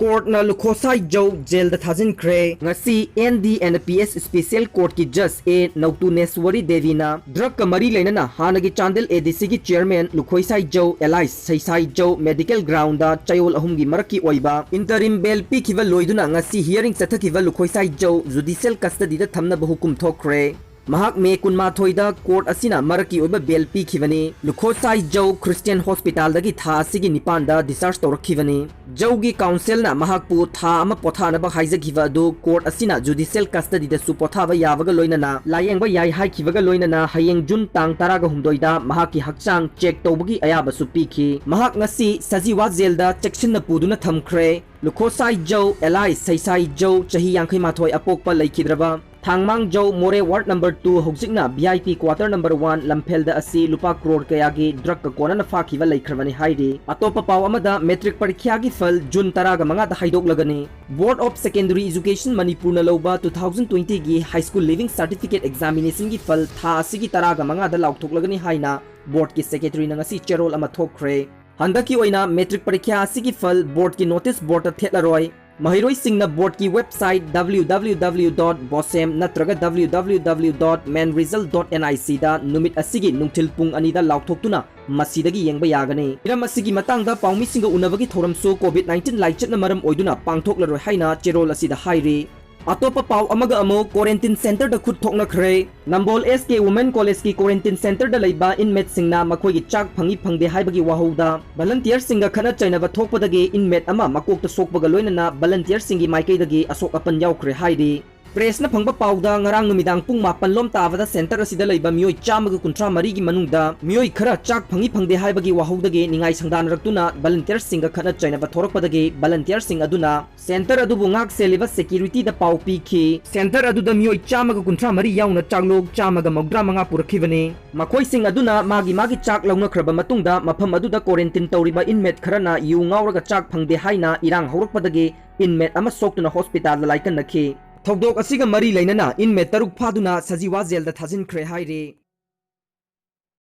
Court न लुखोसाई जो जेल द थाजिनख्रे ngasi ND and PS special court की जज ए नौतुनेश्वरी देवी ना ड्रग का मरी लेना हानगी चांदिल ADC की चेयरमैन लुखोसाई जो एलाइस सैसाई जो मेडिकल ग्राउंड दा चयोल अहुम की मरक की ओइबा इंटरिम बेल पीखिबा लोइदुना ngasi हियरिंग चथखिबा लुखोसाई जो जुडिशियल कस्टडी दा थमना हुकुम थोखरे महाक मे कुनमाथोइदा कोर्ट असिना मरकी ओइबा बेल पीखिबनी लुखोसाई जो क्रिश्चियन हॉस्पिटल दगी था असिगी निपानदा डिस्चार्ज तौरखिबनी जौगी काउंसिल ना महाकपु था अमा पोथानबा हाइजखिबा दु कोर्ट असिना जुडिशियल कस्टडी दा सु पोथाबा याबगा लोइनना लायेंगबा याय हाइखिबगा लोइनना हयेंग जुन तांग तरागा हुमदोइदा महाकी हकचांग चेक तौबगी अयाबसु पीखि महाक ngasi सजीवा जेलदा चेक्सिन पुदुना थमख्रे लुखोसाई जो एलाई सैसाई जो चही यांखै माथोय अपोकपा लैखिद्रबा थांगमांग जो मोरे वार्ड नंबर 2 होजिकना VIP क्वार्टर नंबर 1 लम्फेलदा असि लुपा करोड़ कयागी ड्रग कोना फाखिबा लैखरबनी हाइदि अतोपा पाव अमदा मेट्रिक परीक्षा की फल जून 15 दा हाइदोकलगनी board of secondary education Manipur न लौबा 2020 की high school leaving certificate examination की फल था असिगी 15 दा लाउथोकलगनी हाइना बोर्ड की सेक्रेटरी नंगसी चेरोल अमा थोखरे हंदकी ओइना मेट्रिक परीक्षा असिगी फल बोर्ड की नोटिस बोर्ड थेटलरोय महिरोई सिंगना बोर्ड की वेबसाइट www.bosem नत्रगा www.manresult.nic दा नुमित असिगी नुंगथिल पुंग अनिदा लाउथोक्तुना मसीदगी येंगबा यागने इरम असिगी मतंगदा पाउमी सिंग उनबगी थोरमसु कोविड-19 लाइचटना मरम ओइदुना पांगथोकलरोय हाइना चेरोल असिदा हाइरी अतोपा पाव अमगा अमो क्वारंटाइन सेंटर द खुद थोकनखरे नंबोल SK वुमेन कॉलेज की क्वारंटाइन सेंटर द लैबा इनमेट सिंगना मखोई की चाक फंगी फंगदे हाइबगी वाहौदा वॉलंटियर सिंगा खना चाइनाबा थोकपदगे इनमेट अमा मकोकता सोकबगा लोइनना वॉलंटियर सिंगी माइकैदगी असोक अपन याउखरे हाइदी प्रेस न फंगबा पाउदा ngarang नुमिदांग पुंग 9 लोम ताबदा सेंटर असिदा लैबा मियोय चामगा कुंट्रा मरी की मनुंगदा मियोय खरा चाक फंगी फंगदे हाइबगी वाहौदगे निंगाई संगदान रक्तुना वॉलंटियर सिंगा खना चाइनाबा थोरकपदगे वॉलंटियर सिंग अदुना सेंटर अदुबु ngak सेलिबा सिक्योरिटी द पाउ पीखि सेंटर अदुदा मियोय चामगा कुंट्रा मरी याउना चाकलोग चामगा मौद्रा मंगा पुरखिबने मखोय सिंग अदुना मागी चाक लौनखरबा मतुंगदा मफम अदुदा क्वारंटाइन तौरिबा इनमेट खरना यु ngauraga चाक फंगदे हाइना इरांग हौरकपदगे इनमेट अमा सोक्तुना हॉस्पिटल लाइकन नखि थौदोक असिगा मरी लेनना इनमेट तरुक फादुना सजीवा जेलदा थाजिनख्रे हाइरे।